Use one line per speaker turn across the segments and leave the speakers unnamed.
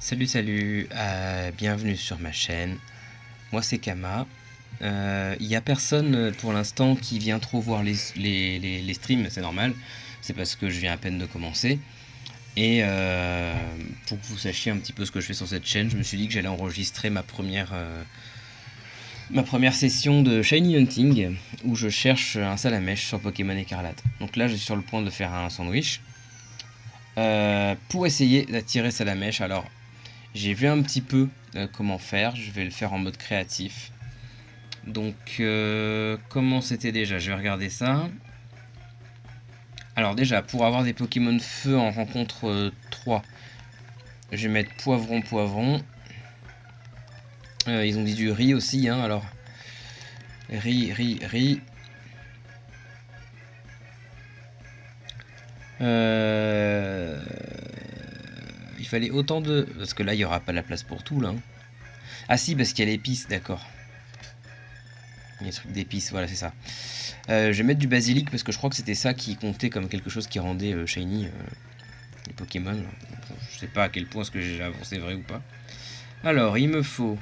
Salut, bienvenue sur ma chaîne. Moi c'est Kama. Il n'y a personne pour l'instant qui vient trop voir les streams, c'est normal. C'est parce que je viens à peine de commencer. Et pour que vous sachiez un petit peu ce que je fais sur cette chaîne, je me suis dit que j'allais enregistrer ma première session de Shiny Hunting où je cherche un salamèche sur Pokémon Écarlate. Donc là je suis sur le point de faire un sandwich pour essayer d'attirer Salamèche. Alors j'ai vu un petit peu comment faire, je vais le faire en mode créatif. Donc comment c'était déjà? Je vais regarder ça. Alors déjà, pour avoir des Pokémon feu en rencontre 3, je vais mettre poivron. Ils ont dit du riz aussi, hein, alors riz. Il fallait autant de... Parce que là, il n'y aura pas la place pour tout, là. Hein. Ah si, parce qu'il y a l'épice, d'accord. Il y a des trucs d'épices, voilà, c'est ça. Je vais mettre du basilic parce que je crois que c'était ça qui comptait comme quelque chose qui rendait shiny les Pokémon. Je sais pas à quel point ce que j'ai avancé vrai ou pas. Alors, il me faut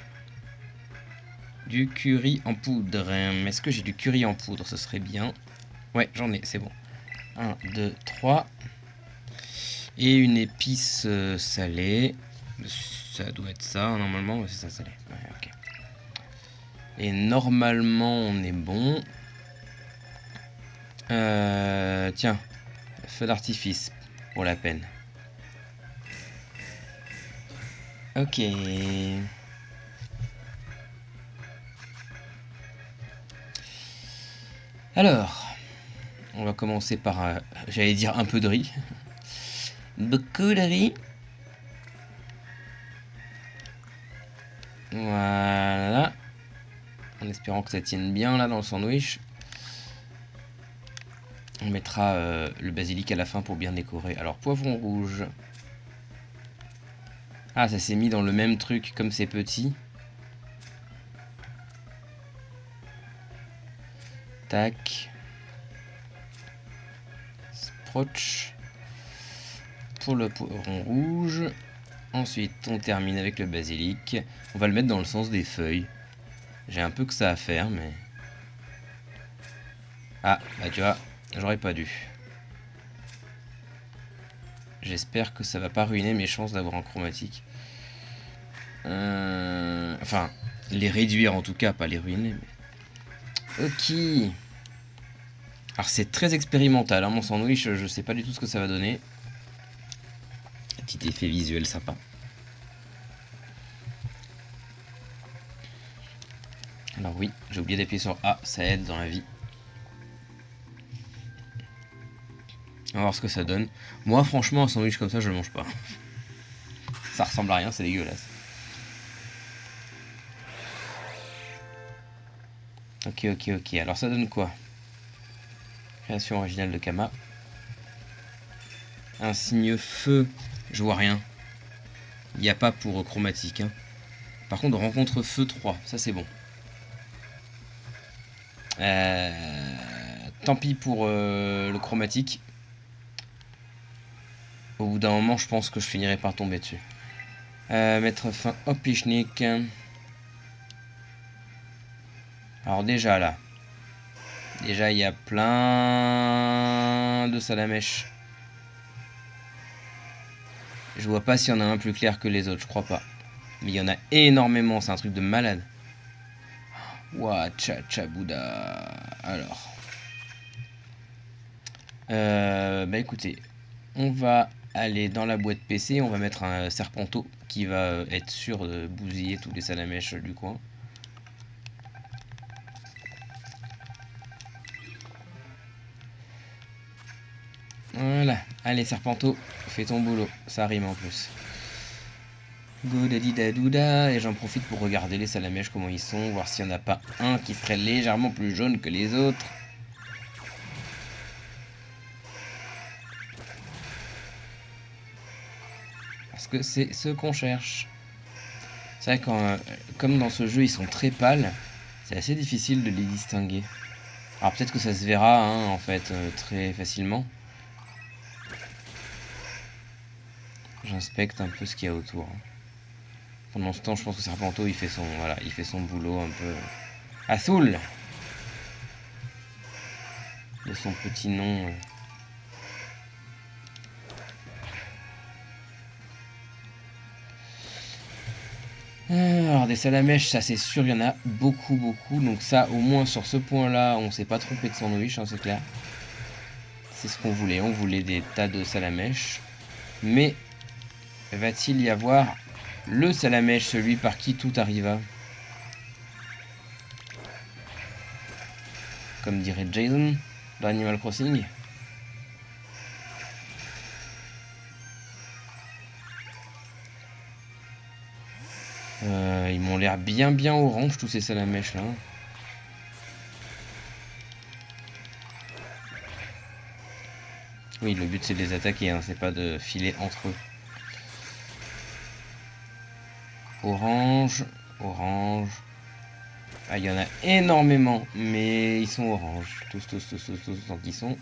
du curry en poudre. Est-ce que j'ai du curry en poudre? Ce serait bien. Ouais, j'en ai, c'est bon. 1, 2, 3. Et une épice salée. Ça doit être ça, normalement. Ouais, c'est ça, salé. Ouais, ok. Et normalement, on est bon. Tiens, feu d'artifice, pour la peine. Ok. Alors, on va commencer par, j'allais dire un peu de riz. Beaucoup de riz. Voilà. En espérant que ça tienne bien là dans le sandwich. On mettra le basilic à la fin pour bien décorer. Alors, poivron rouge. Ah, ça s'est mis dans le même truc comme c'est petit. Tac. Sproch. Pour le poivron rouge. Ensuite, on termine avec le basilic. On va le mettre dans le sens des feuilles. J'ai un peu que ça à faire, mais... Ah, bah tu vois, j'aurais pas dû. J'espère que ça va pas ruiner mes chances d'avoir un chromatique. Enfin, les réduire en tout cas, pas les ruiner. Mais... Ok. Alors c'est très expérimental, hein, mon sandwich, je sais pas du tout ce que ça va donner. Petit effet visuel sympa. Alors oui, j'ai oublié d'appuyer sur A, ça aide dans la vie. On va voir ce que ça donne. Moi franchement un sandwich comme ça je le mange pas. Ça ressemble à rien, c'est dégueulasse. Ok, alors ça donne quoi? Création originale de Kama. Un signe feu, je vois rien. Il n'y a pas pour chromatique. Hein. Par contre, rencontre feu 3, ça c'est bon. Tant pis pour le chromatique. Au bout d'un moment, je pense que je finirai par tomber dessus. Mettre fin au pique-nique. Alors déjà là. Déjà il y a plein de salamèches. Je vois pas s'il y en a un plus clair que les autres, je crois pas. Mais il y en a énormément, c'est un truc de malade. Ouah, tcha bouddha. Alors. Bah écoutez, on va aller dans la boîte PC, on va mettre un serpenteau qui va être sûr de bousiller tous les salamèches du coin. Voilà, allez serpenteau, fais ton boulot, ça rime en plus. Goudadidadouda, et j'en profite pour regarder les salamèches comment ils sont, voir s'il n'y en a pas un qui serait légèrement plus jaune que les autres. Parce que c'est ce qu'on cherche. C'est vrai que comme dans ce jeu ils sont très pâles, c'est assez difficile de les distinguer. Alors peut-être que ça se verra hein, en fait très facilement. J'inspecte un peu ce qu'il y a autour. Pendant ce temps, je pense que Serpenteau, il fait son, voilà, il fait son boulot un peu... Azul de son petit nom. Alors des salamèches, ça c'est sûr, il y en a beaucoup, beaucoup. Donc ça, au moins sur ce point-là, on s'est pas trompé de sandwich, hein, c'est clair. C'est ce qu'on voulait, on voulait des tas de salamèches. Mais va-t-il y avoir le salamèche, celui par qui tout arriva? Comme dirait Jason dans Animal Crossing. Ils m'ont l'air bien orange tous ces salamèches là. Oui, le but c'est de les attaquer, hein, c'est pas de filer entre eux. Orange, orange. Ah, il y en a énormément, mais ils sont orange. Tous, tant qu'ils sont.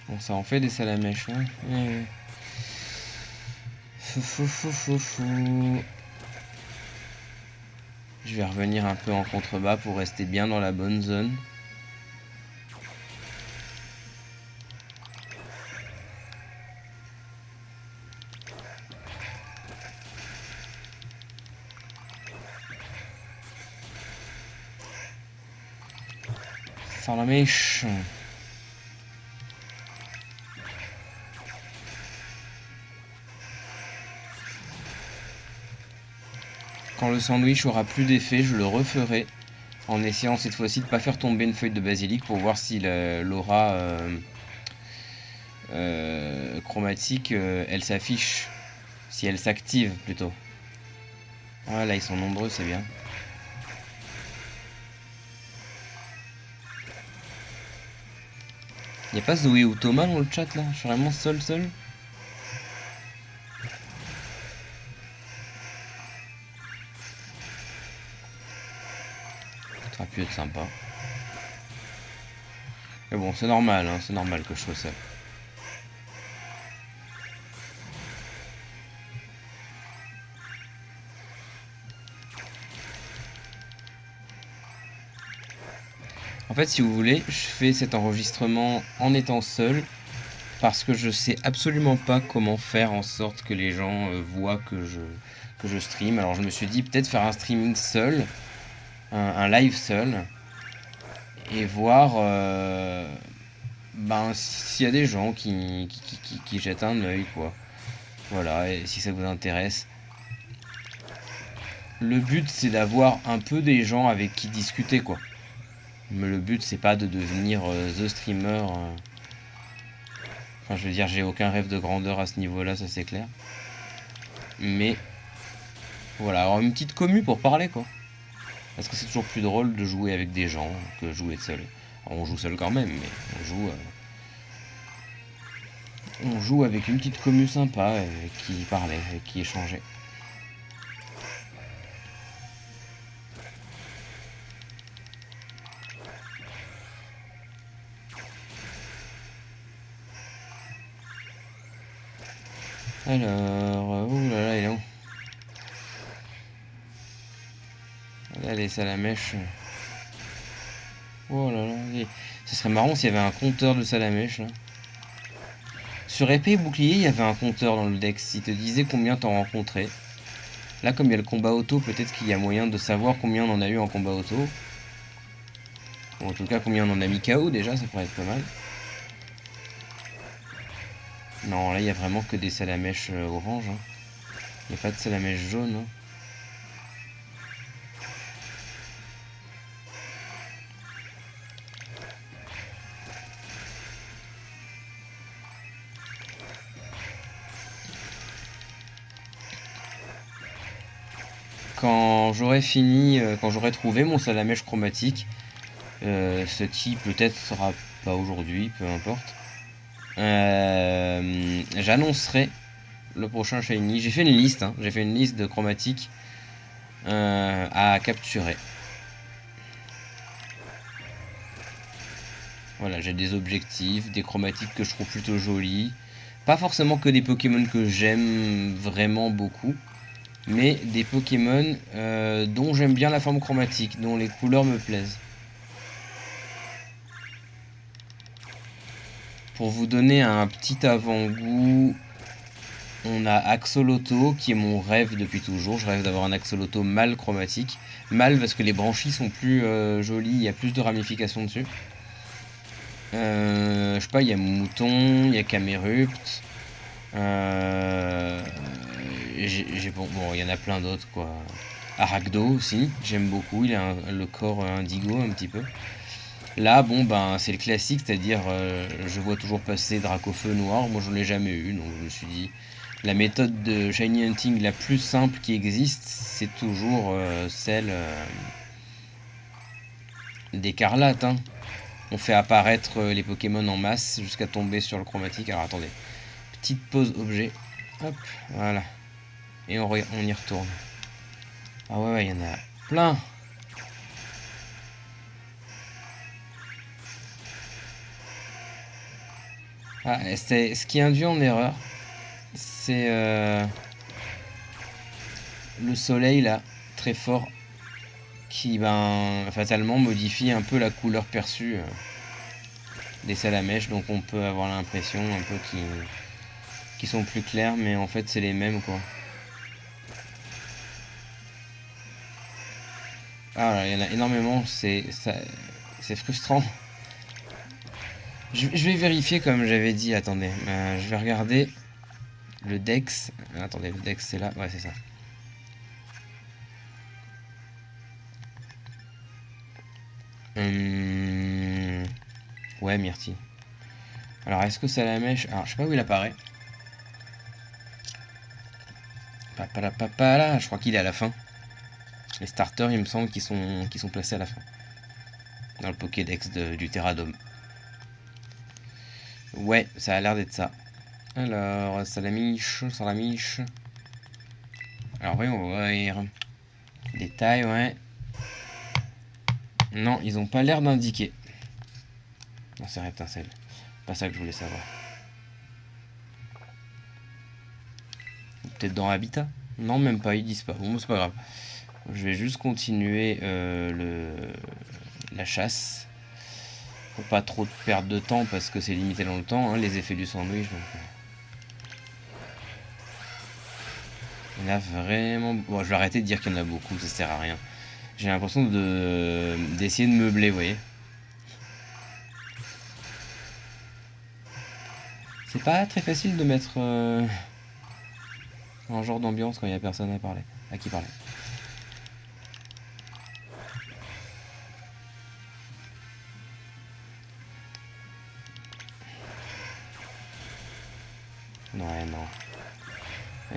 Bon, ça en fait des salamèches, hein. Je vais revenir un peu en contrebas pour rester bien dans la bonne zone. Salamèche. Quand le sandwich aura plus d'effet, je le referai en essayant cette fois-ci de ne pas faire tomber une feuille de basilic pour voir si l'aura chromatique elle s'affiche, si elle s'active plutôt. Voilà, ils sont nombreux, c'est bien. Il n'y a pas Zoé ou Thomas dans le chat là? Je suis vraiment seul. Ça aurait pu être sympa. Mais bon, c'est normal, hein, c'est normal que je sois seul. En fait, si vous voulez, je fais cet enregistrement en étant seul parce que je sais absolument pas comment faire en sorte que les gens voient que je stream. Alors je me suis dit peut-être faire un streaming seul, un live seul, et voir ben, s'il y a des gens qui jettent un œil, quoi. Voilà, et si ça vous intéresse. Le but c'est d'avoir un peu des gens avec qui discuter, quoi. Mais le but c'est pas de devenir the streamer. Enfin, je veux dire, j'ai aucun rêve de grandeur à ce niveau-là, ça c'est clair. Mais voilà, avoir une petite commu pour parler, quoi. Parce que c'est toujours plus drôle de jouer avec des gens que jouer seul. Alors, on joue seul quand même, mais on joue avec une petite commu sympa qui parlait, et qui échangeait. Alors, ouh là là, il est où? Allez, salamèche. Oh là là, ce serait marrant s'il y avait un compteur de salamèche là. Sur épée et bouclier, il y avait un compteur dans le dex. Il te disait combien t'en rencontrais. Là, comme il y a le combat auto, peut-être qu'il y a moyen de savoir combien on en a eu en combat auto. Ou en tout cas, combien on en a mis KO déjà, ça pourrait être pas mal. Non, là, il y a vraiment que des salamèches orange. Hein. Il n'y a pas de salamèche jaune. Hein. quand j'aurai fini, quand j'aurai trouvé mon salamèche chromatique, ce qui peut-être sera pas aujourd'hui, peu importe, j'annoncerai le prochain shiny. J'ai fait une liste, hein, j'ai fait une liste de chromatiques à capturer. Voilà, j'ai des objectifs, des chromatiques que je trouve plutôt jolies. Pas forcément que des Pokémon que j'aime vraiment beaucoup, mais des Pokémon dont j'aime bien la forme chromatique, dont les couleurs me plaisent. Pour vous donner un petit avant-goût, on a Axolotl qui est mon rêve depuis toujours. Je rêve d'avoir un Axolotl mâle chromatique. Mâle parce que les branchies sont plus jolies, il y a plus de ramifications dessus. Je sais pas, il y a Mouton, il y a Camerupt. Bon, il y en a plein d'autres quoi. Arachdo aussi, j'aime beaucoup, il a le corps indigo un petit peu. Là, bon, ben, c'est le classique, c'est-à-dire, je vois toujours passer Dracofeu noir, moi je l'ai jamais eu, donc je me suis dit, la méthode de Shiny Hunting la plus simple qui existe, c'est toujours celle d'Écarlate, hein. On fait apparaître les Pokémon en masse jusqu'à tomber sur le chromatique. Alors attendez, petite pause objet, hop, voilà, et on y retourne. Ah ouais, il y en a plein. Ah, ce qui induit en erreur, c'est le soleil là, très fort, qui fatalement modifie un peu la couleur perçue des salamèches, donc on peut avoir l'impression un peu qu'ils sont plus clairs, mais en fait c'est les mêmes quoi. Ah là, il y en a énormément, c'est frustrant. Je vais vérifier comme j'avais dit, attendez, je vais regarder le Dex. Attendez, le Dex c'est là, ouais c'est ça. Ouais, Myrtille. Alors, est-ce que Salamèche... Alors, je sais pas où il apparaît. Papala, je crois qu'il est à la fin. Les starters, il me semble qu'ils sont placés à la fin. Dans le Pokédex du Terradome. Ouais, ça a l'air d'être ça. Alors, Salamiche. Alors, voyons voir. Détail, ouais. Non, ils ont pas l'air d'indiquer. Non, c'est Reptincelle. Pas ça que je voulais savoir. Peut-être dans Habitat? Non, même pas, ils disent pas. Bon, c'est pas grave. Je vais juste continuer la chasse. Pour pas trop perdre de temps parce que c'est limité dans le temps, hein, les effets du sandwich. Donc... Il y en a vraiment... Bon, je vais arrêter de dire qu'il y en a beaucoup, ça sert à rien. J'ai l'impression d'essayer de meubler, vous voyez. C'est pas très facile de mettre un genre d'ambiance quand il n'y a personne à qui parler. Ouais, non.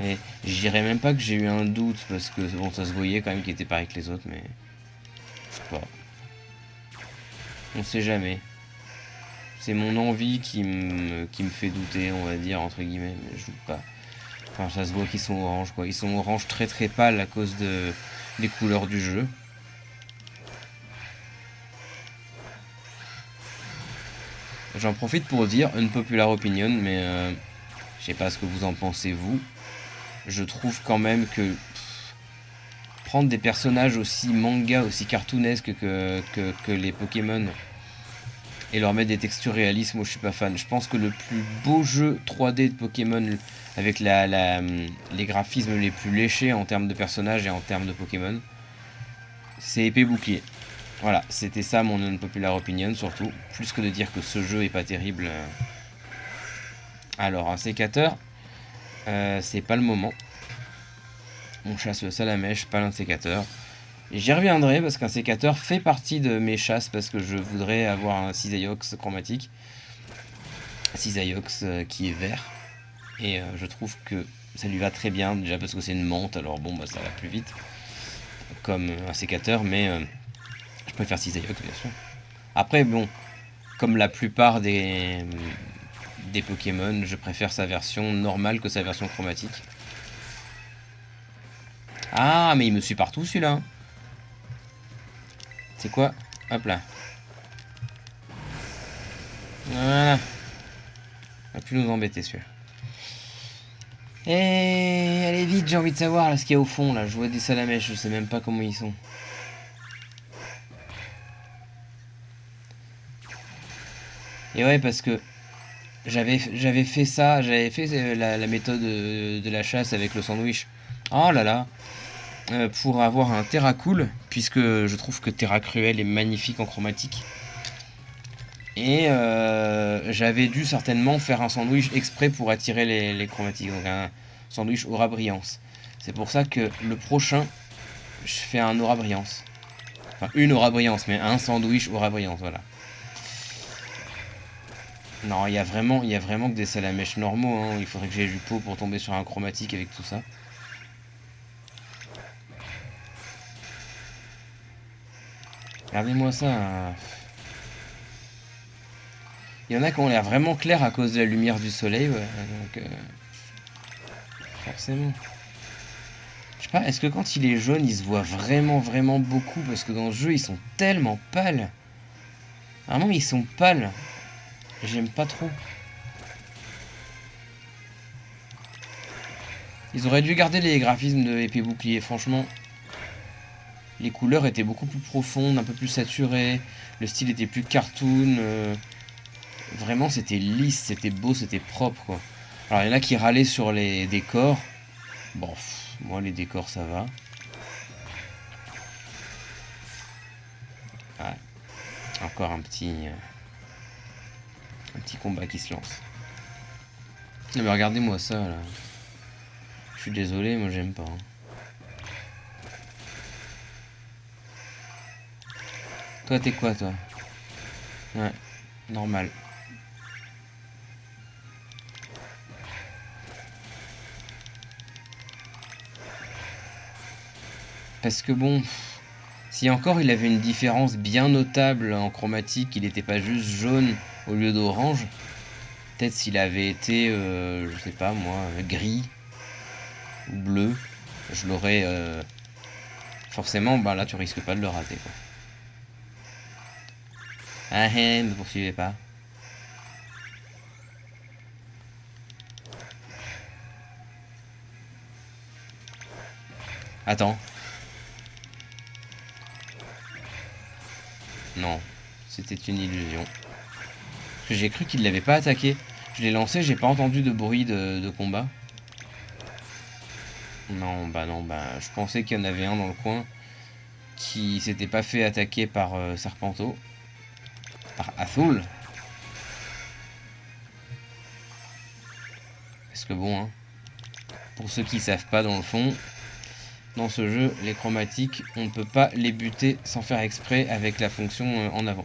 Et je dirais même pas que j'ai eu un doute parce que bon, ça se voyait quand même qu'il était pareil que les autres, mais je sais pas. On sait jamais. C'est mon envie qui me fait douter, on va dire, entre guillemets, mais je doute pas. Enfin, ça se voit qu'ils sont orange, quoi. Ils sont orange très très pâle à cause des couleurs du jeu. J'en profite pour dire, unpopular opinion, mais je sais pas ce que vous en pensez, vous. Je trouve quand même que prendre des personnages aussi manga, aussi cartoonesques que les Pokémon et leur mettre des textures réalistes, moi je suis pas fan. Je pense que le plus beau jeu 3D de Pokémon avec les graphismes les plus léchés en termes de personnages et en termes de Pokémon, c'est Épée Bouclier. Voilà, c'était ça mon unpopular opinion surtout, plus que de dire que ce jeu est pas terrible. Alors un sécateur, c'est pas le moment. On chasse le salamèche, pas un sécateur. J'y reviendrai parce qu'un sécateur fait partie de mes chasses parce que je voudrais avoir un Cisaiox chromatique. Cisaiox qui est vert. Et je trouve que ça lui va très bien, déjà parce que c'est une menthe, alors bon, bah ça va plus vite. comme un sécateur, mais je préfère cisaillok bien sûr. Après bon, comme la plupart des Pokémon, je préfère sa version normale que sa version chromatique. Ah, mais il me suit partout celui-là. C'est quoi? Hop là. Voilà. On va plus nous embêter celui-là. Et allez vite, j'ai envie de savoir là, ce qu'il y a au fond là. Je vois des salamèches, je sais même pas comment ils sont. Et ouais, parce que j'avais fait ça, j'avais fait la méthode de la chasse avec le sandwich. Oh là là. Pour avoir un Terra Cool, puisque je trouve que Terra Cruel est magnifique en chromatique. Et j'avais dû certainement faire un sandwich exprès pour attirer les chromatiques, donc un sandwich aura brillance. C'est pour ça que le prochain, je fais un aura brillance. Enfin, une aura brillance, mais un sandwich aura brillance, voilà. Non, il y a vraiment que des salamèches normaux, hein. Il faudrait que j'ai du pot pour tomber sur un chromatique avec tout ça. Regardez-moi ça, hein. Il y en a qui ont l'air vraiment clairs à cause de la lumière du soleil, ouais. Donc, forcément. Je sais pas, est-ce que quand il est jaune, il se voit vraiment beaucoup? Parce que dans le jeu, ils sont tellement pâles. Vraiment, ils sont pâles. J'aime pas trop. Ils auraient dû garder les graphismes de épée bouclier, franchement. Les couleurs étaient beaucoup plus profondes, un peu plus saturées. Le style était plus cartoon. Vraiment, c'était lisse, c'était beau, c'était propre, quoi. Alors, il y en a qui râlaient sur les décors. Bon, moi, les décors, ça va. Ouais. Encore un petit combat qui se lance. Non mais regardez-moi ça là. Je suis désolé, moi j'aime pas, hein. Toi t'es quoi toi? Ouais, normal. Parce que bon, si encore il avait une différence bien notable en chromatique, il n'était pas juste jaune au lieu d'orange, peut-être s'il avait été, je sais pas moi, gris ou bleu, je l'aurais... forcément, bah là tu risques pas de le rater quoi. Ah ne poursuivez pas. Attends. Non, c'était une illusion. Parce que j'ai cru qu'il l'avait pas attaqué. Je l'ai lancé, j'ai pas entendu de bruit de combat. Non, je pensais qu'il y en avait un dans le coin qui s'était pas fait attaquer par Serpento, par Azul. Parce que bon, hein, pour ceux qui savent pas dans le fond, dans ce jeu, les chromatiques, on ne peut pas les buter sans faire exprès avec la fonction en avant.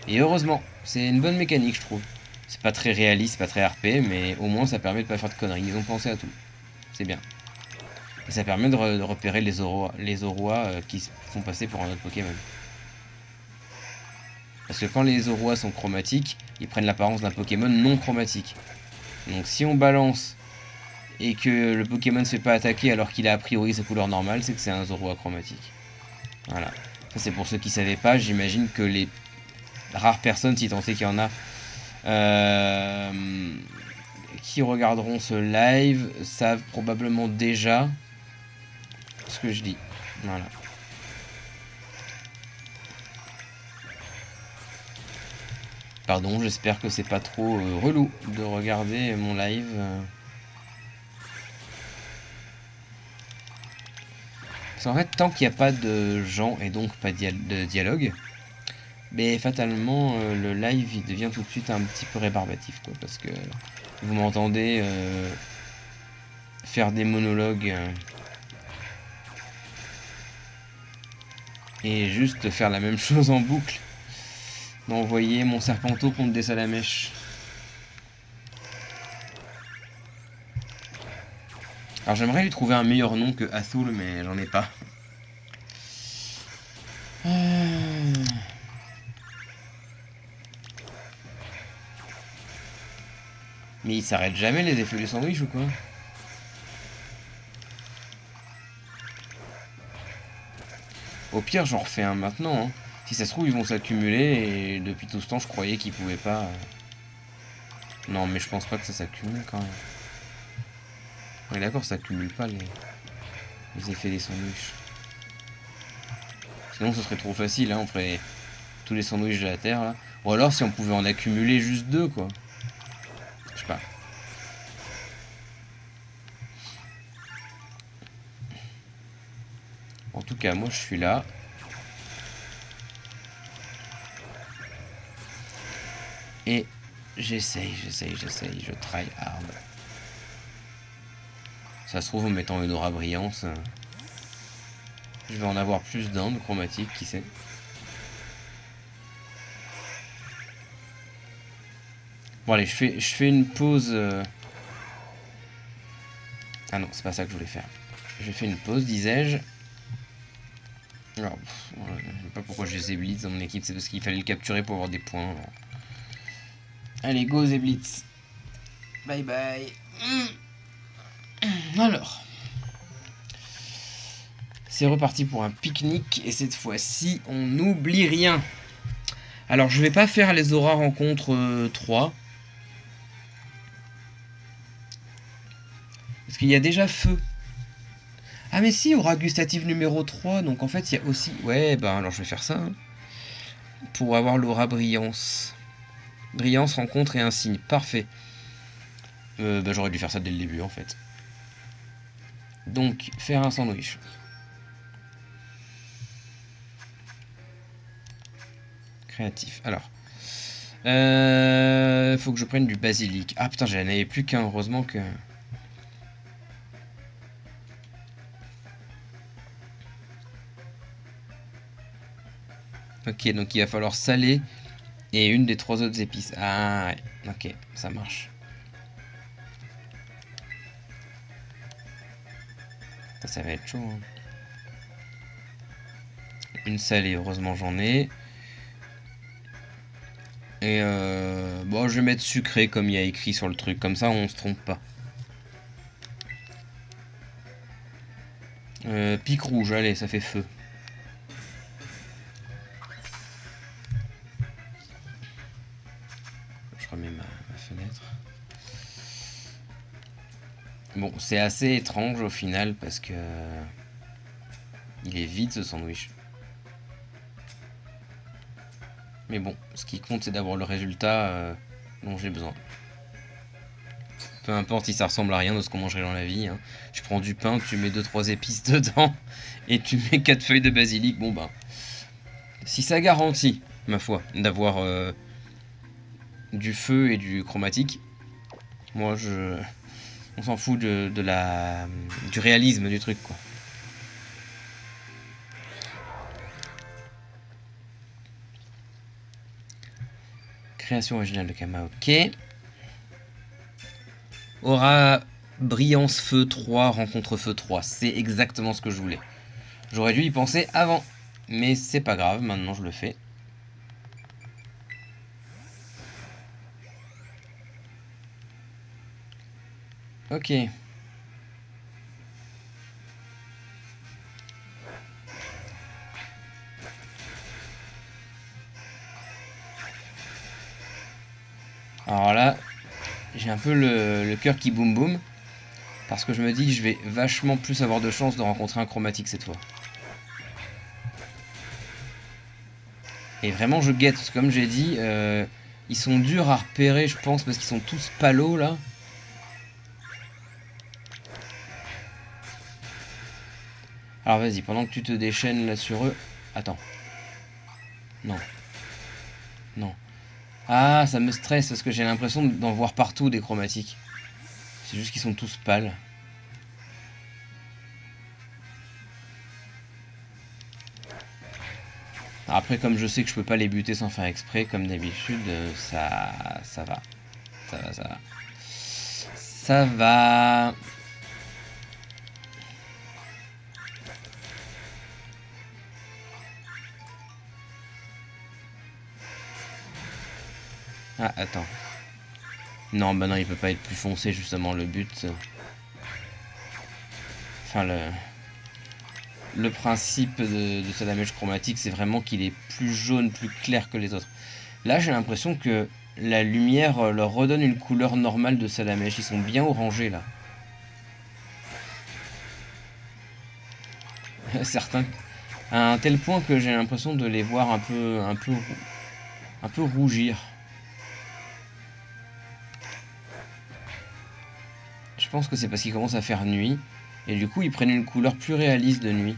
Et heureusement, c'est une bonne mécanique je trouve. C'est pas très réaliste, pas très RP, mais au moins ça permet de pas faire de conneries. Ils ont pensé à tout. C'est bien. Et ça permet de repérer les Zoroas qui se font passer pour un autre Pokémon. Parce que quand les Zoroas sont chromatiques, ils prennent l'apparence d'un Pokémon non chromatique. Donc si on balance et que le Pokémon ne se fait pas attaquer alors qu'il a a priori sa couleur normale, c'est que c'est un Zoroa chromatique. Voilà. Ça c'est pour ceux qui ne savaient pas, j'imagine que les rares personnes, si tant est qu'il y en a, qui regarderont ce live, savent probablement déjà ce que je dis. Voilà. Pardon, j'espère que c'est pas trop relou de regarder mon live. Parce qu'en fait, tant qu'il n'y a pas de gens et donc pas de dialogue, mais fatalement, le live il devient tout de suite un petit peu rébarbatif, quoi. Parce que vous m'entendez faire des monologues et juste faire la même chose en boucle. D'envoyer mon Serpento contre des salamèches. Alors j'aimerais lui trouver un meilleur nom que Azul, mais j'en ai pas. Mais ils s'arrêtent jamais les effets du sandwich ou quoi? Au pire, j'en refais un maintenant. Hein. Si ça se trouve, ils vont s'accumuler et depuis tout ce temps, je croyais qu'ils pouvaient pas. Non, mais je pense pas que ça s'accumule quand même. Ouais, d'accord, ça accumule pas les effets des sandwichs. Sinon, ce serait trop facile. Hein. On ferait tous les sandwichs de la terre là. Ou alors, si on pouvait en accumuler juste deux, quoi. Je sais pas. En tout cas, moi, je suis là. Et j'essaye, je try hard. Ça se trouve, en mettant une aura brillante, je vais en avoir plus d'un de chromatique, qui sait. Bon allez, je fais une pause. Ah non, c'est pas ça que je voulais faire. Je fais une pause, disais-je. Alors, je sais pas pourquoi j'ai Zeblitz dans mon équipe, c'est parce qu'il fallait le capturer pour avoir des points. Alors. Allez, go Zeblitz. Bye bye. Alors. C'est reparti pour un pique-nique et cette fois-ci, on n'oublie rien. Alors, je vais pas faire les auras rencontre 3. Parce qu'il y a déjà feu. Ah mais si, aura gustative numéro 3, donc en fait il y a aussi... Ouais, bah alors je vais faire ça. Hein. Pour avoir l'aura brillance. Brillance, rencontre et un signe. Parfait. Bah j'aurais dû faire ça dès le début en fait. Donc, faire un sandwich. Créatif. Alors. Faut que je prenne du basilic. Ah putain, j'en avais plus qu'un, heureusement que... Ok, donc il va falloir saler et une des 3 autres épices. Ah ouais, ok, ça marche. Ça va être chaud. Hein. Une salée, heureusement j'en ai. Et bon, je vais mettre sucré comme il y a écrit sur le truc, comme ça on se trompe pas. Pique rouge, allez, ça fait feu. Je remets ma fenêtre. Bon, c'est assez étrange au final parce que il est vide ce sandwich. Mais bon, ce qui compte c'est d'avoir le résultat dont j'ai besoin. Peu importe si ça ressemble à rien de ce qu'on mangerait dans la vie. Hein. Je prends du pain, tu mets 2-3 épices dedans et tu mets 4 feuilles de basilic. Bon ben, si ça garantit, ma foi, d'avoir du feu et du chromatique, moi on s'en fout du réalisme du truc quoi. Création originale de Kama, ok. Aura brillance feu 3, rencontre feu 3. C'est exactement ce que je voulais. J'aurais dû y penser avant. Mais c'est pas grave, maintenant je le fais. Ok. Alors là, j'ai un peu le cœur qui boum boum. Parce que je me dis que je vais vachement plus avoir de chance de rencontrer un chromatique cette fois. Et vraiment je guette, parce que comme j'ai dit, ils sont durs à repérer je pense, parce qu'ils sont tous palos là. Alors vas-y, pendant que tu te déchaînes là sur eux... Attends. Non. Non. Ah, ça me stresse parce que j'ai l'impression d'en voir partout des chromatiques. C'est juste qu'ils sont tous pâles. Après, comme je sais que je peux pas les buter sans faire exprès, comme d'habitude, ça va. Ça va, ça va. Ça va. Ah, attends. Non, bah non, il peut pas être plus foncé, justement, le but. Enfin, le principe de sa damage chromatique, c'est vraiment qu'il est plus jaune, plus clair que les autres. Là, j'ai l'impression que la lumière leur redonne une couleur normale de Salamèche. Ils sont bien orangés, là. Certains, à un tel point que j'ai l'impression de les voir un peu rougir. Je pense que c'est parce qu'il commence à faire nuit, et du coup, ils prennent une couleur plus réaliste de nuit.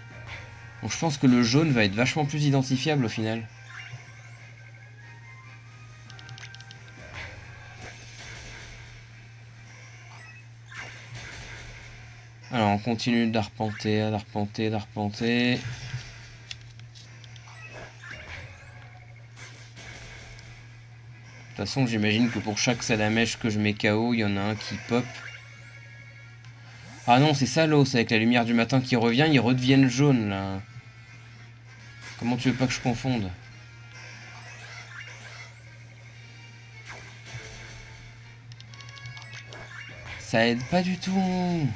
Donc je pense que le jaune va être vachement plus identifiable au final. Alors on continue d'arpenter, d'arpenter, d'arpenter. De toute façon, j'imagine que pour chaque salamèche que je mets KO, il y en a un qui pop. Ah non, c'est ça l'os, avec la lumière du matin qui revient, ils redeviennent jaunes là. Comment tu veux pas que je confonde? Ça aide pas du tout.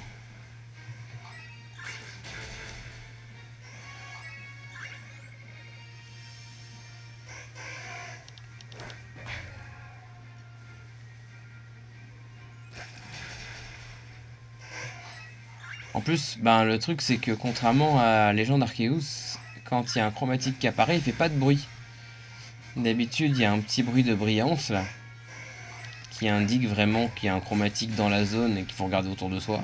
En plus, ben, le truc c'est que contrairement à Légende Arceus, quand il y a un chromatique qui apparaît, il fait pas de bruit. D'habitude, il y a un petit bruit de brillance là, qui indique vraiment qu'il y a un chromatique dans la zone et qu'il faut regarder autour de soi.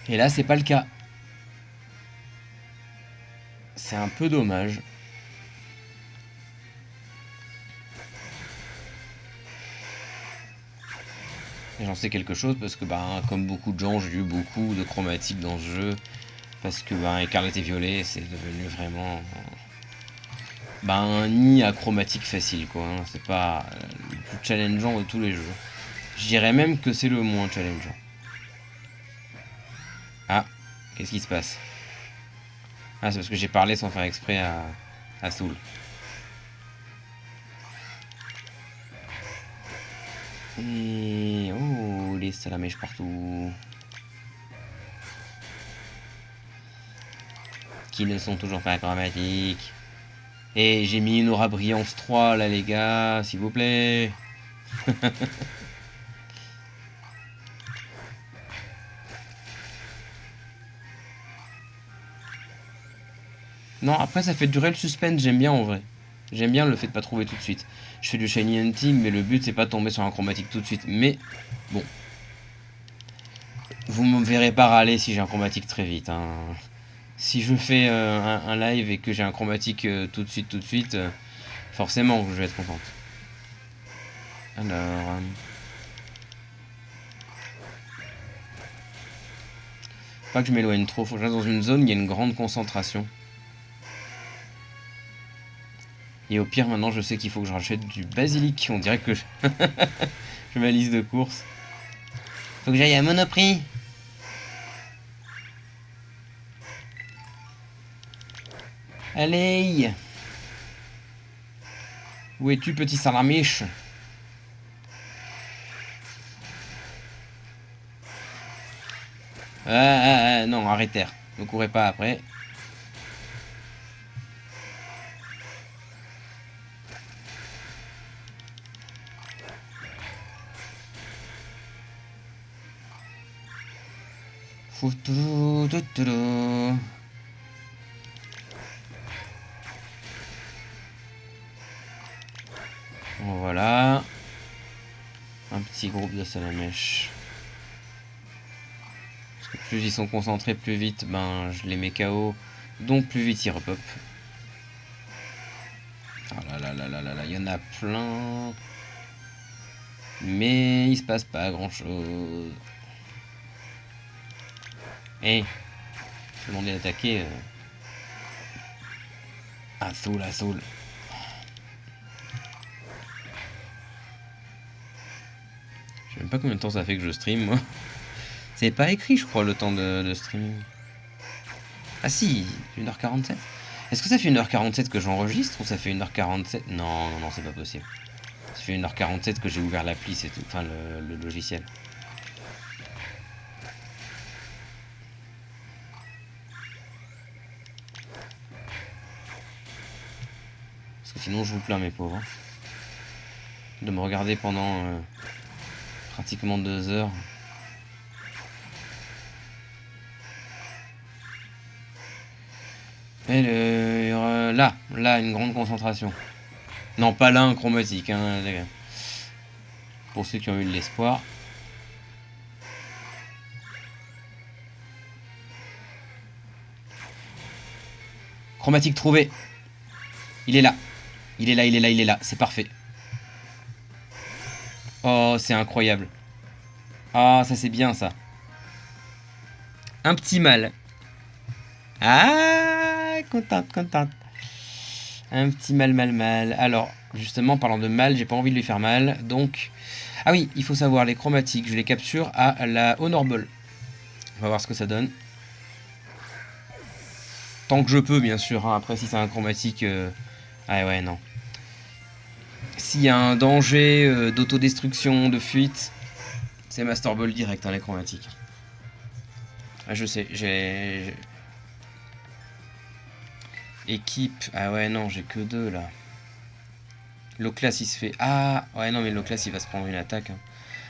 Et là, c'est pas le cas. C'est un peu dommage. Et j'en sais quelque chose parce que, ben, comme beaucoup de gens, j'ai eu beaucoup de chromatiques dans ce jeu. Parce que, ben, Écarlate et Violet, c'est devenu vraiment ben, un nid à chromatique facile, quoi. Hein. C'est pas le plus challengeant de tous les jeux. Je dirais même que c'est le moins challengeant. Ah, qu'est-ce qui se passe? Ah, c'est parce que j'ai parlé sans faire exprès à Soul. Et... oh, les salamèches partout. Qui ne sont toujours pas chromatiques. Et j'ai mis une aura brillance 3 là les gars, s'il vous plaît. Non, après ça fait durer le suspense, j'aime bien en vrai. J'aime bien le fait de pas trouver tout de suite. Je fais du shiny hunting, mais le but c'est pas de tomber sur un chromatique tout de suite. Mais bon, vous me verrez pas râler si j'ai un chromatique très vite. Hein. Si je fais un live et que j'ai un chromatique tout de suite, forcément je vais être contente. Alors, pas que je m'éloigne trop, faut que je reste dans une zone où il y a une grande concentration. Et au pire, maintenant, je sais qu'il faut que je rachète du basilic. On dirait que je ma liste de courses. Faut que j'aille à Monoprix. Allez. Où es-tu, petit salamiche? Non, arrêtez. Ne courez pas après. Voilà. Un petit groupe de salamèches. Parce que plus ils sont concentrés, plus vite, ben, je les mets KO. Donc plus vite ils repop. Ah là là là là là là, il y en a plein. Mais il se passe pas grand chose. Eh, je demandais d'attaquer. Ah, Soul, ah, Soul. Je sais même pas combien de temps ça fait que je stream, moi. C'est pas écrit, je crois, le temps de streaming. Ah si, 1h47. Est-ce que ça fait 1h47 que j'enregistre ou ça fait 1h47? Non, non, non, c'est pas possible. Ça fait 1h47 que j'ai ouvert l'appli, c'est tout. Enfin, le logiciel. Parce que sinon, je vous plains, mes pauvres. De me regarder pendant pratiquement 2 heures. Et là, une grande concentration. Non, pas là, un chromatique, hein, les gars. Pour ceux qui ont eu de l'espoir. Chromatique trouvé. Il est là. Il est là, il est là, il est là. C'est parfait. Oh, c'est incroyable. Ah, ça c'est bien ça. Un petit mal. Ah, contente, contente. Un petit mal. Alors, justement, parlant de mal, j'ai pas envie de lui faire mal. Donc, ah oui, il faut savoir, les chromatiques, je les capture à la Honor Ball. On va voir ce que ça donne. Tant que je peux, bien sûr. Hein. Après, si c'est un chromatique... Ah ouais, non. S'il y a un danger d'autodestruction, de fuite, c'est Master Ball direct, hein, les chromatiques. Ah, je sais, j'ai... Équipe... Ah ouais, non, j'ai que 2, là. L'Oclas, il se fait... Ah, ouais, non, mais l'Oclas, il va se prendre une attaque. Hein.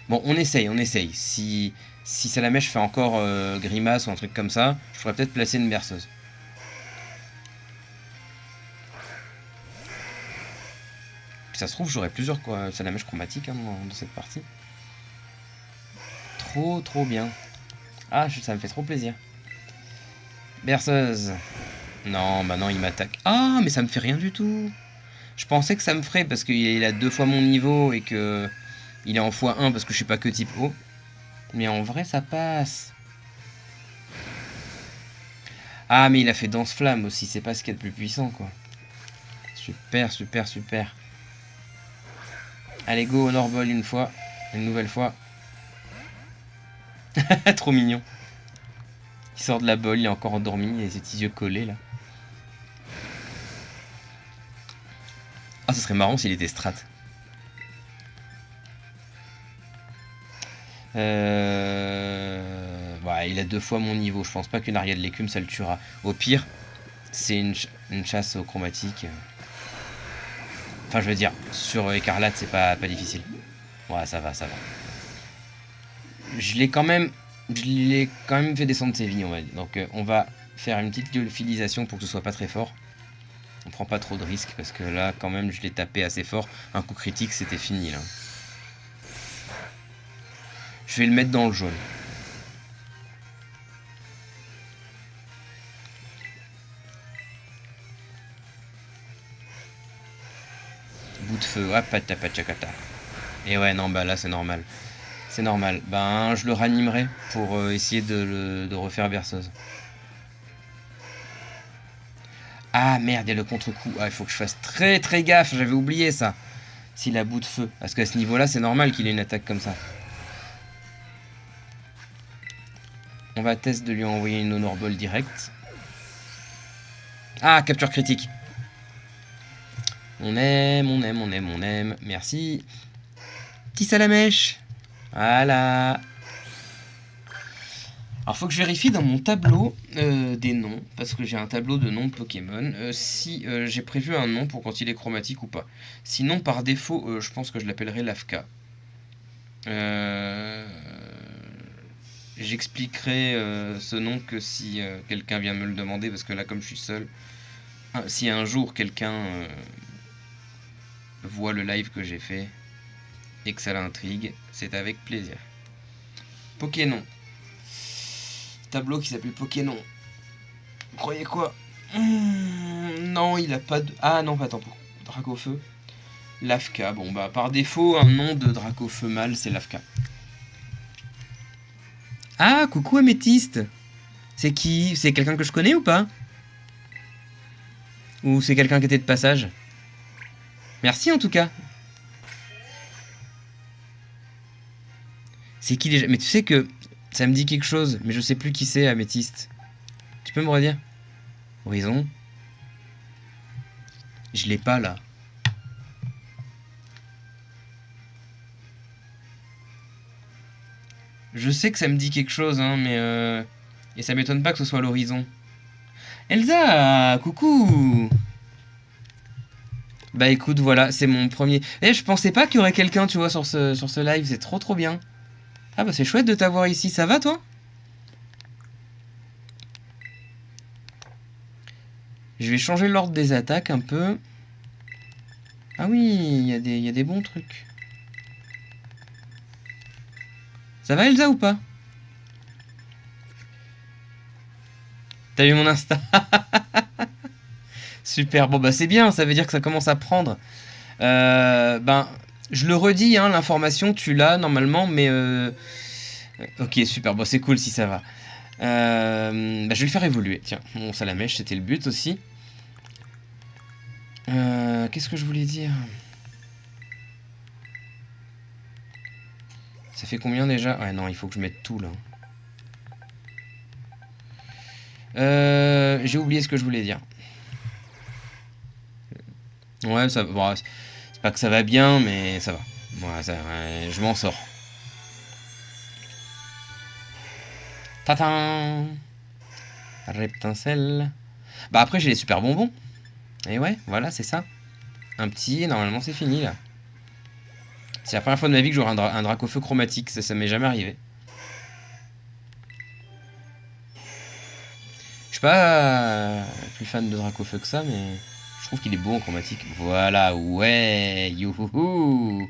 Bon, on essaye. Si Salamèche fait encore grimace ou un truc comme ça, je pourrais peut-être placer une berceuse. Puis ça se trouve, j'aurai plusieurs Salamèche chromatiques hein, dans cette partie. Trop bien. Ah, ça me fait trop plaisir. Berceuse. Non, bah non, il m'attaque. Ah, mais ça me fait rien du tout. Je pensais que ça me ferait parce qu'il a 2 fois mon niveau et que il est en x1 parce que je suis pas que type haut. Mais en vrai, ça passe. Ah, mais il a fait danse-flamme aussi. C'est pas ce qu'il y a de plus puissant, quoi. Super. Allez, go, Honor Ball une fois. Une nouvelle fois. Trop mignon. Il sort de la bolle, il est encore endormi, et ses petits yeux collés, là. Ah, ce serait marrant s'il était strat. Ouais, il a 2 fois mon niveau. Je pense pas qu'une aria de l'écume, ça le tuera. Au pire, c'est une chasse au chromatique. Enfin, je veux dire, sur Écarlate, c'est pas difficile. Ouais, ça va. Je l'ai quand même fait descendre ses vies, on va dire. Donc, on va faire une petite lyophilisation pour que ce soit pas très fort. On prend pas trop de risques parce que là, quand même, je l'ai tapé assez fort. Un coup critique, c'était fini, là. Je vais le mettre dans le jaune. Bout de feu, hop, patapachakata. Et ouais, non, bah là, c'est normal. C'est normal. Ben, je le ranimerai pour essayer de refaire berceuse. Ah merde, il y a le contre-coup. Ah, il faut que je fasse très gaffe, j'avais oublié ça. S'il a bout de feu. Parce qu'à ce niveau-là, c'est normal qu'il ait une attaque comme ça. On va tester de lui envoyer une Honor Ball direct. Ah, capture critique. On aime. Merci. Petit Salamèche. Voilà. Alors, faut que je vérifie dans mon tableau des noms, parce que j'ai un tableau de noms de Pokémon, si j'ai prévu un nom pour quand il est chromatique ou pas. Sinon, par défaut, je pense que je l'appellerai Lafka. J'expliquerai ce nom que si quelqu'un vient me le demander, parce que là, comme je suis seul, si un jour quelqu'un voit le live que j'ai fait et que ça l'intrigue, c'est avec plaisir. Pokénon. Tableau qui s'appelle Pokénon. Vous croyez quoi? Non, il a pas de... Ah non, attends, Dracofeu. Lafka, bon bah par défaut, un nom de Dracofeu mâle, c'est Lafka. Ah, coucou Améthyste. C'est qui? C'est quelqu'un que je connais ou pas? Ou c'est quelqu'un qui était de passage? Merci en tout cas. C'est qui déjà? Mais tu sais que ça me dit quelque chose, mais je sais plus qui c'est Améthyste. Tu peux me redire? Horizon? Je l'ai pas là. Je sais que ça me dit quelque chose, hein, mais... Et ça m'étonne pas que ce soit à l'horizon. Elsa, coucou. Bah écoute, voilà, c'est mon premier... Eh, je pensais pas qu'il y aurait quelqu'un, tu vois, sur ce live, c'est trop trop bien. Ah bah c'est chouette de t'avoir ici, ça va toi? Je vais changer l'ordre des attaques un peu. Ah oui, il y a des bons trucs. Ça va Elsa ou pas? T'as vu mon Insta? Super, bon bah c'est bien, ça veut dire que ça commence à prendre. Ben, je le redis, hein, l'information tu l'as normalement, mais... Ok, super, bon c'est cool si ça va. Bah, je vais le faire évoluer, tiens, mon salamèche, c'était le but aussi. Qu'est-ce que je voulais dire? Ça fait combien déjà? Ouais non, il faut que je mette tout là. J'ai oublié ce que je voulais dire. Ouais, ça, bon, c'est pas que ça va bien, mais ça va. Ouais, je m'en sors. Tatin! Reptincelle. Bah après j'ai les super bonbons. Et ouais, voilà, c'est ça. Un petit, et normalement c'est fini là. C'est la première fois de ma vie que j'aurai un dracofeu chromatique, ça m'est jamais arrivé. Je suis pas plus fan de dracofeu que ça, mais je trouve qu'il est beau en chromatique. Voilà, ouais, youhouhou.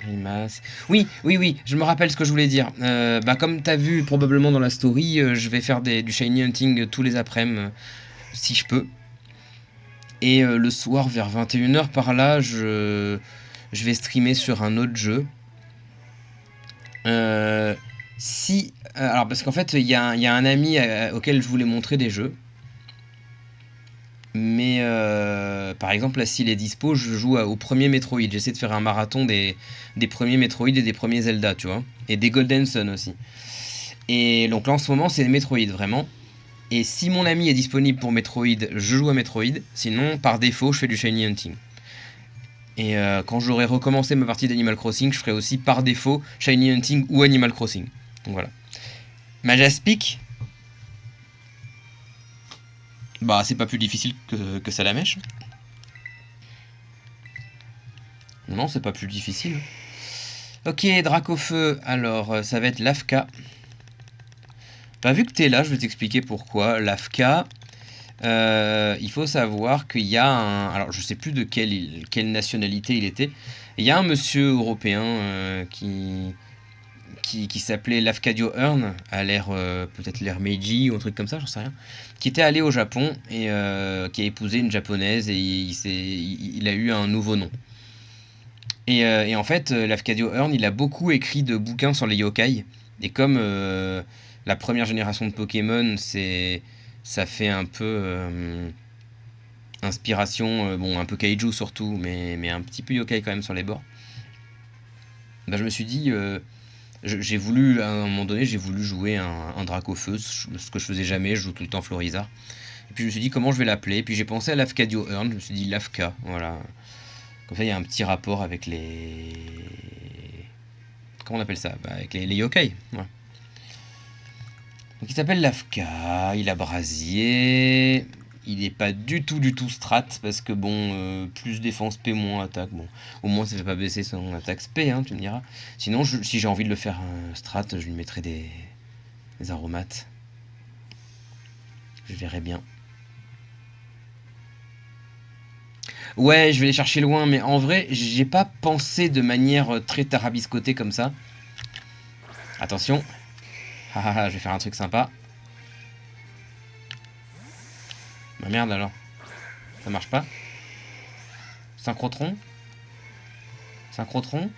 Grimace. Oui, oui, oui, je me rappelle ce que je voulais dire. Bah, comme t'as vu probablement dans la story, je vais faire du shiny hunting tous les après-midi, si je peux. Et le soir, vers 21 h par là, je vais streamer sur un autre jeu. Si. Alors, parce qu'en fait, il y a un ami auquel je voulais montrer des jeux. Mais par exemple, là, s'il est dispo, je joue au premier Metroid. J'essaie de faire un marathon des premiers Metroid et des premiers Zelda, tu vois. Et des Golden Sun aussi. Et donc là, en ce moment, c'est Metroid, vraiment. Et si mon ami est disponible pour Metroid, je joue à Metroid. Sinon, par défaut, je fais du Shiny Hunting. Et quand j'aurai recommencé ma partie d'Animal Crossing, je ferai aussi par défaut Shiny Hunting ou Animal Crossing. Donc voilà. Majaspic, bah c'est pas plus difficile que Salamèche. Non, c'est pas plus difficile. Ok, Dracofeu, alors ça va être l'Afka. Bah vu que t'es là, je vais t'expliquer pourquoi. L'Afka, il faut savoir qu'il y a un... Alors je sais plus de quelle nationalité il était. Il y a un monsieur européen qui s'appelait Lafcadio Hearn, à l'ère peut-être l'ère Meiji ou un truc comme ça, j'en sais rien, qui était allé au Japon et qui a épousé une japonaise et il a eu un nouveau nom. Et en fait, Lafcadio Hearn, il a beaucoup écrit de bouquins sur les yokai. Et comme la première génération de Pokémon, ça fait un peu inspiration, bon, un peu kaiju surtout, mais un petit peu yokai quand même sur les bords. Bah, je me suis dit, j'ai voulu, à un moment donné, j'ai voulu jouer un Dracofeu, ce que je faisais jamais, je joue tout le temps Florizard. Et puis je me suis dit comment je vais l'appeler, puis j'ai pensé à Lafcadio Hearn, je me suis dit Lafka, voilà. Comme ça il y a un petit rapport avec les... Comment on appelle ça? Bah, avec les yokai, voilà. Donc il s'appelle Lafka, il a brasier, il est pas du tout strat, parce que bon, plus défense P, moins attaque, bon, au moins ça fait pas baisser son attaque P, hein, tu me diras. Sinon, si j'ai envie de le faire strat, je lui mettrai des aromates. Je verrai bien. Ouais, je vais les chercher loin, mais en vrai, j'ai pas pensé de manière très tarabiscotée comme ça. Attention. Ah ah ah, je vais faire un truc sympa. Bah merde alors. Ça marche pas. Synchrotron. Synchrotron.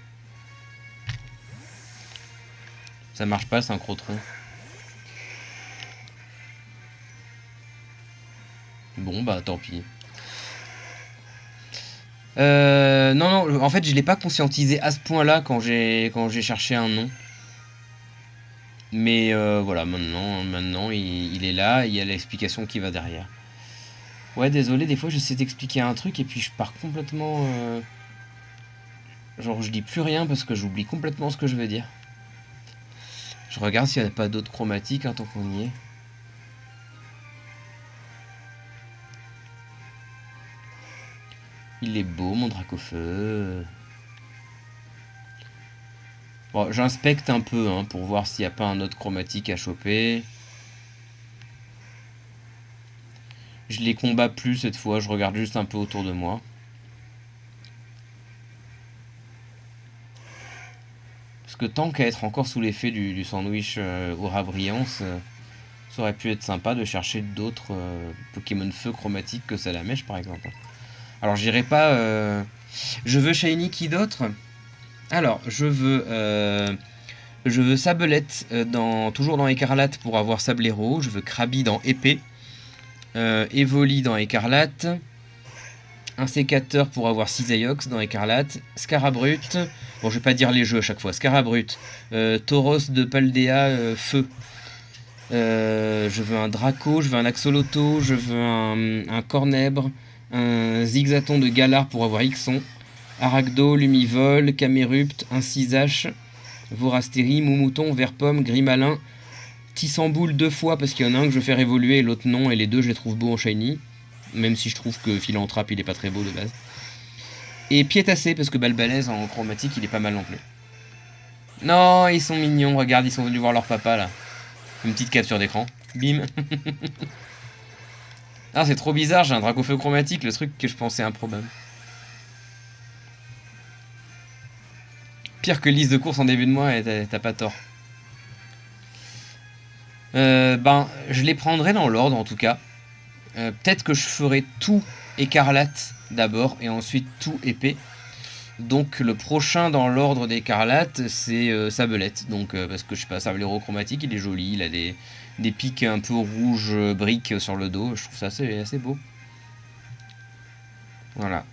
Ça marche pas le synchrotron. Bon bah tant pis. Non, non, en fait je l'ai pas conscientisé à ce point-là quand j'ai cherché un nom. Mais voilà, maintenant il est là, il y a l'explication qui va derrière. Ouais, désolé, des fois j'essaie d'expliquer un truc et puis je pars complètement... Genre je dis plus rien parce que j'oublie complètement ce que je veux dire. Je regarde s'il n'y a pas d'autres chromatiques tant qu'on y est. Il est beau mon Dracofeu. Bon, j'inspecte un peu pour voir s'il n'y a pas un autre chromatique à choper. Je les combats plus cette fois, je regarde juste un peu autour de moi. Parce que tant qu'à être encore sous l'effet du sandwich aura brillance, ça aurait pu être sympa de chercher d'autres Pokémon feu chromatiques que Salamèche par exemple. Alors j'irai pas... Je veux Shiny qui d'autre? Alors, je veux Sablette toujours dans Écarlate pour avoir Sablero. Je veux Krabi dans Épée. Evoli dans Écarlate. Un sécateur pour avoir Cisaiox dans Écarlate. Scarabrute. Bon, je vais pas dire les jeux à chaque fois. Scarabrute. Tauros de Paldea Feu. Je veux un Draco. Je veux un Axolotl. Je veux un Cornèbre. Un Zigzaton de Galar pour avoir Ixon. Aragdo, Lumivol, Camérupt, Incisache, Vorastéry, Moumouton, Verpomme, Grimalin, Tissamboule 2 fois parce qu'il y en a un que je vais faire évoluer et l'autre non, et les deux je les trouve beaux en shiny, même si je trouve que Philanthrape il est pas très beau de base. Et Piétassé parce que Balbalaise en chromatique il est pas mal non plus. Non, ils sont mignons, regarde, ils sont venus voir leur papa là. Une petite capture d'écran. Bim. Ah, c'est trop bizarre, j'ai un Dracofeu chromatique, le truc que je pensais improbable. Pire que liste de course en début de mois, et t'as pas tort. Ben, je les prendrai dans l'ordre en tout cas. Peut-être que je ferai tout écarlate d'abord et ensuite tout épée. Donc le prochain dans l'ordre d'écarlate, c'est Sablette. Donc parce que je sais pas, Sablero chromatique, il est joli, il a des pics un peu rouge briques sur le dos. Je trouve ça assez beau. Voilà.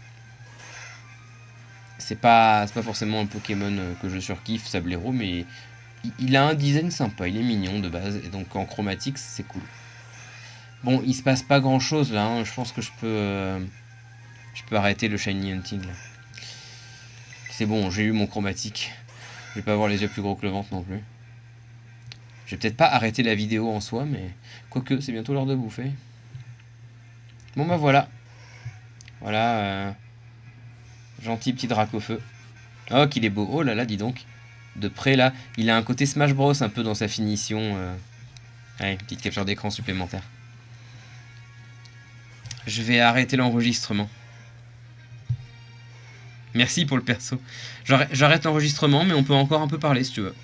C'est pas forcément un Pokémon que je surkiffe, Sablero, mais il a un design sympa, il est mignon de base, et donc en chromatique, c'est cool. Bon, il se passe pas grand chose là, je pense que je peux arrêter le Shiny Hunting là. C'est bon, j'ai eu mon chromatique. Je vais pas avoir les yeux plus gros que le ventre non plus. Je vais peut-être pas arrêter la vidéo en soi, mais quoique, c'est bientôt l'heure de bouffer. Bon bah voilà. Voilà, gentil petit Dracofeu. Oh, qu'il est beau. Oh là là, dis donc. De près là, il a un côté Smash Bros un peu dans sa finition. Ouais, petite capture d'écran supplémentaire. Je vais arrêter l'enregistrement. Merci pour le perso. J'arrête l'enregistrement, mais on peut encore un peu parler si tu veux.